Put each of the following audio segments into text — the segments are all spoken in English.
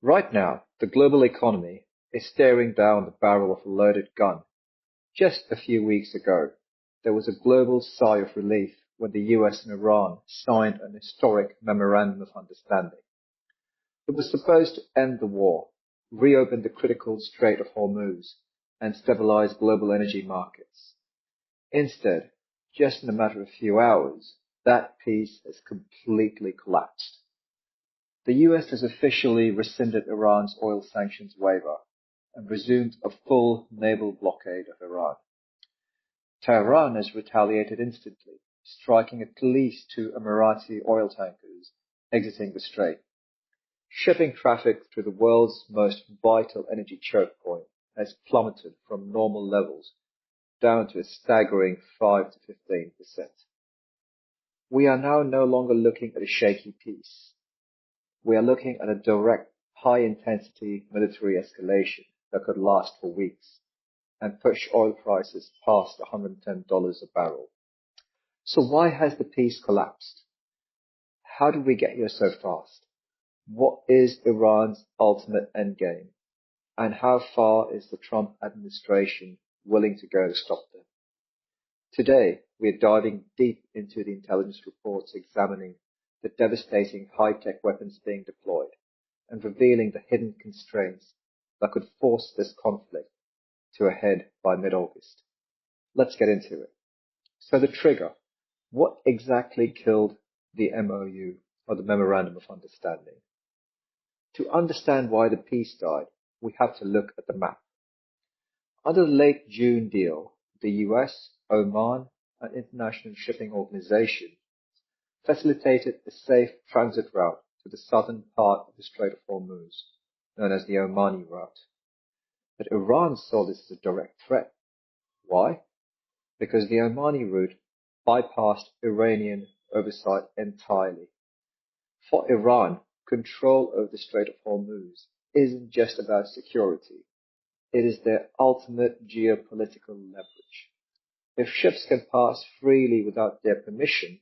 Right now, the global economy is staring down the barrel of a loaded gun. Just a few weeks ago, there was a global sigh of relief when the US and Iran signed an historic memorandum of understanding. It was supposed to end the war, reopen the critical Strait of Hormuz, and stabilize global energy markets. Instead, just in a matter of a few hours, that peace has completely collapsed. The US has officially rescinded Iran's oil sanctions waiver and resumed a full naval blockade of Iran. Tehran has retaliated instantly, striking at least two Emirati oil tankers exiting the strait. Shipping traffic through the world's most vital energy choke point has plummeted from normal levels down to a staggering 5 to 15%. We are now no longer looking at a shaky peace. We are looking at a direct, high-intensity military escalation that could last for weeks and push oil prices past $110 a barrel. So why has the peace collapsed? How did we get here so fast? What is Iran's ultimate endgame? And how far is the Trump administration willing to go to stop them? Today, we are diving deep into the intelligence reports examining the devastating high-tech weapons being deployed and revealing the hidden constraints that could force this conflict to a head by mid-August. Let's get into it. So the trigger. What exactly killed the MOU, or the Memorandum of Understanding? To understand why the peace died, we have to look at the map. Under the late June deal, the US, Oman, and International Shipping Organization facilitated a safe transit route to the southern part of the Strait of Hormuz, known as the Omani route. But Iran saw this as a direct threat. Why? Because the Omani route bypassed Iranian oversight entirely. For Iran, control over the Strait of Hormuz isn't just about security. It is their ultimate geopolitical leverage. If ships can pass freely without their permission,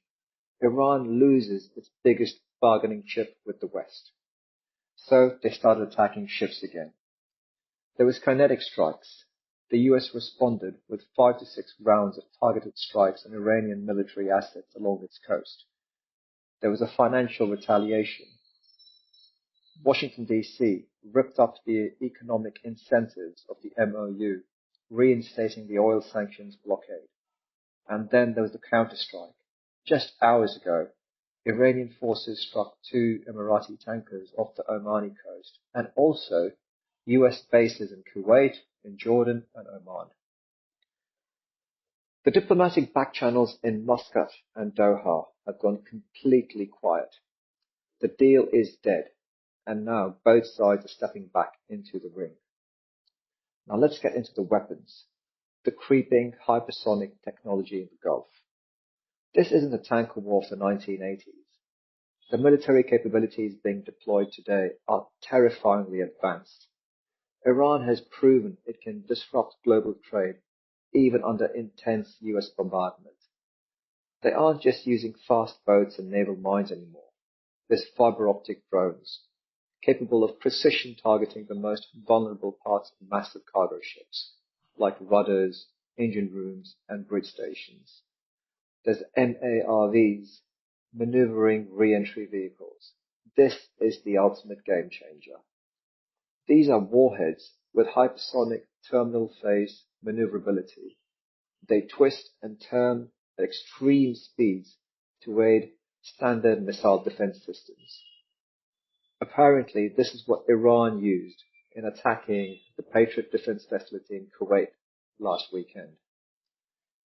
Iran loses its biggest bargaining chip with the West. So they started attacking ships again. There was kinetic strikes. The US responded with 5 to 6 rounds of targeted strikes on Iranian military assets along its coast. There was a financial retaliation. Washington, D.C. ripped up the economic incentives of the MOU, reinstating the oil sanctions blockade. And then there was the counterstrike. Just hours ago, Iranian forces struck two Emirati tankers off the Omani coast, and also US bases in Kuwait, in Jordan, and Oman. The diplomatic backchannels in Muscat and Doha have gone completely quiet. The deal is dead, and now both sides are stepping back into the ring. Now let's get into the weapons. The creeping hypersonic technology in the Gulf. This isn't a tanker war of the 1980s. The military capabilities being deployed today are terrifyingly advanced. Iran has proven it can disrupt global trade even under intense US bombardment. They aren't just using fast boats and naval mines anymore. There's fiber optic drones, capable of precision targeting the most vulnerable parts of massive cargo ships, like rudders, engine rooms, and bridge stations. There's MARVs, maneuvering re-entry vehicles. This is the ultimate game changer. These are warheads with hypersonic terminal phase maneuverability. They twist and turn at extreme speeds to aid standard missile defense systems. Apparently, this is what Iran used in attacking the Patriot defense facility in Kuwait last weekend.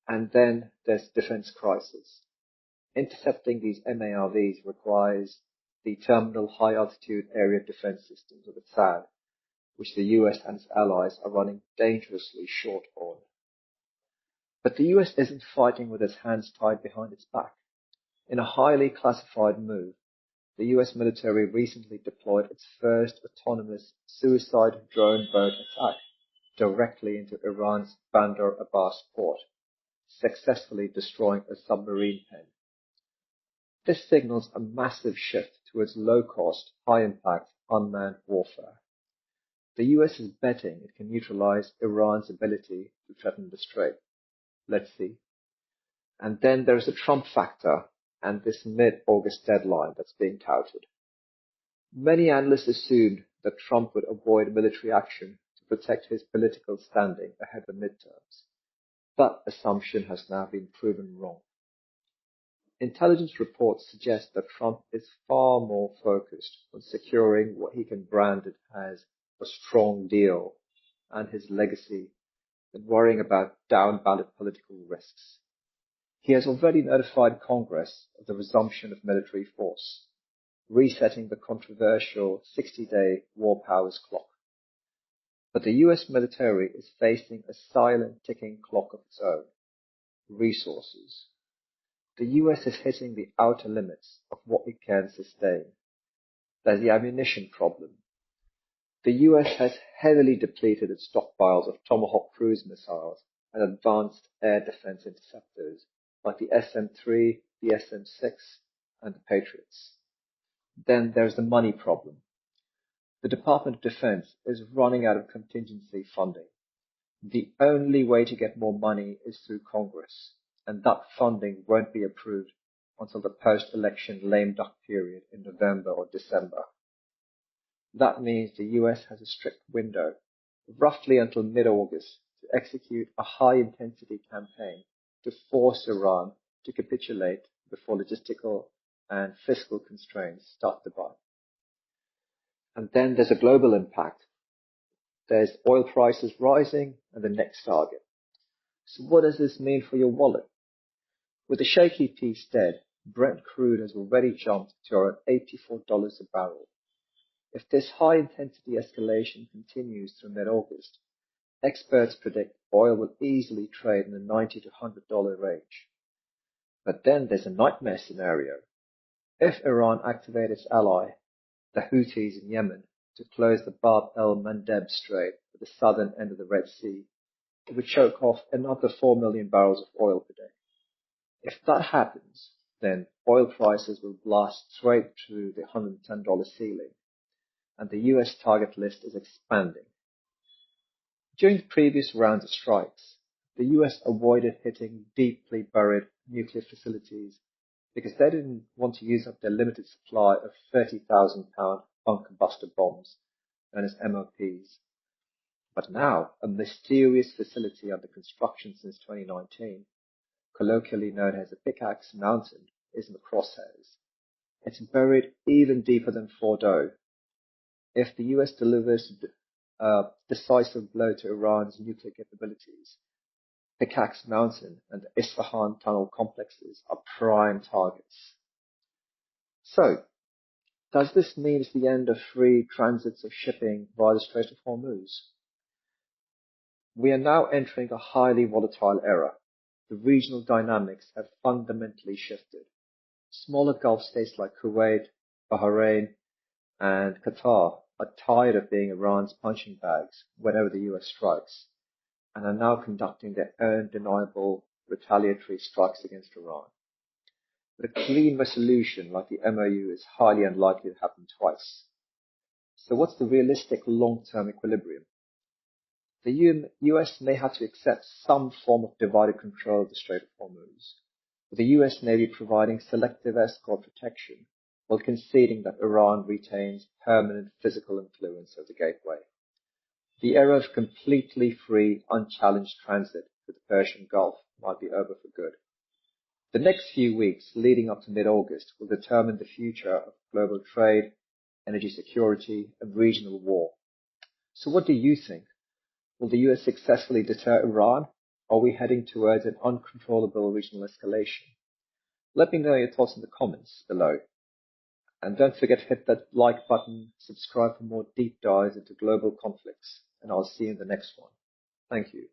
And then there's defense crisis. Intercepting these MARVs requires the Terminal High Altitude Area Defense Systems, or the THAAD, which the US and its allies are running dangerously short on. But the US isn't fighting with its hands tied behind its back. In a highly classified move, the US military recently deployed its first autonomous suicide drone boat attack directly into Iran's Bandar Abbas port, successfully destroying a submarine pen. This signals a massive shift towards low-cost, high-impact, unmanned warfare. The US is betting it can neutralize Iran's ability to threaten the Strait. Let's see. And then there is the Trump factor and this mid-August deadline that's being touted. Many analysts assumed that Trump would avoid military action to protect his political standing ahead of the midterms. That assumption has now been proven wrong. Intelligence reports suggest that Trump is far more focused on securing what he can brand it as a strong deal and his legacy than worrying about down-ballot political risks. He has already notified Congress of the resumption of military force, resetting the controversial 60-day war powers clock. But the US military is facing a silent ticking clock of its own: resources. The US is hitting the outer limits of what it can sustain. There's the ammunition problem. The US has heavily depleted its stockpiles of Tomahawk cruise missiles and advanced air defense interceptors like the SM-3, the SM-6, and the Patriots. Then there's the money problem. The Department of Defense is running out of contingency funding. The only way to get more money is through Congress, and that funding won't be approved until the post-election lame duck period in November or December. That means the US has a strict window, roughly until mid-August, to execute a high-intensity campaign to force Iran to capitulate before logistical and fiscal constraints start to bite. And then there's a global impact. There's oil prices rising and the next target. So what does this mean for your wallet? With the shaky peace dead, Brent crude has already jumped to around $84 a barrel. If this high-intensity escalation continues through mid-August, experts predict oil will easily trade in the $90 to $100 range. But then there's a nightmare scenario. If Iran activates its ally, the Houthis in Yemen, to close the Bab el-Mandeb Strait at the southern end of the Red Sea, it would choke off another 4 million barrels of oil per day. If that happens, then oil prices will blast straight through the $110 ceiling, and the US target list is expanding. During the previous rounds of strikes, the US avoided hitting deeply buried nuclear facilities because they didn't want to use up their limited supply of 30,000-pound uncombusted bombs, known as MOPs. But now, a mysterious facility under construction since 2019, colloquially known as the Pickaxe Mountain, is in the crosshairs. It's buried even deeper than Fordo. If the US delivers a decisive blow to Iran's nuclear capabilities, Pickaxe Mountain and the Isfahan tunnel complexes are prime targets. So, does this mean it's the end of free transits of shipping via the Strait of Hormuz? We are now entering a highly volatile era. The regional dynamics have fundamentally shifted. Smaller Gulf states like Kuwait, Bahrain, and Qatar are tired of being Iran's punching bags whenever the US strikes, and are now conducting their own deniable retaliatory strikes against Iran. But a clean resolution like the MOU is highly unlikely to happen twice. So what's the realistic long-term equilibrium? The US may have to accept some form of divided control of the Strait of Hormuz, with the US Navy providing selective escort protection while conceding that Iran retains permanent physical influence of the gateway. The era of completely free, unchallenged transit through the Persian Gulf might be over for good. The next few weeks leading up to mid-August will determine the future of global trade, energy security, and regional war. So what do you think? Will the US successfully deter Iran? Or are we heading towards an uncontrollable regional escalation? Let me know your thoughts in the comments below. And don't forget to hit that like button, subscribe for more deep dives into global conflicts, and I'll see you in the next one. Thank you.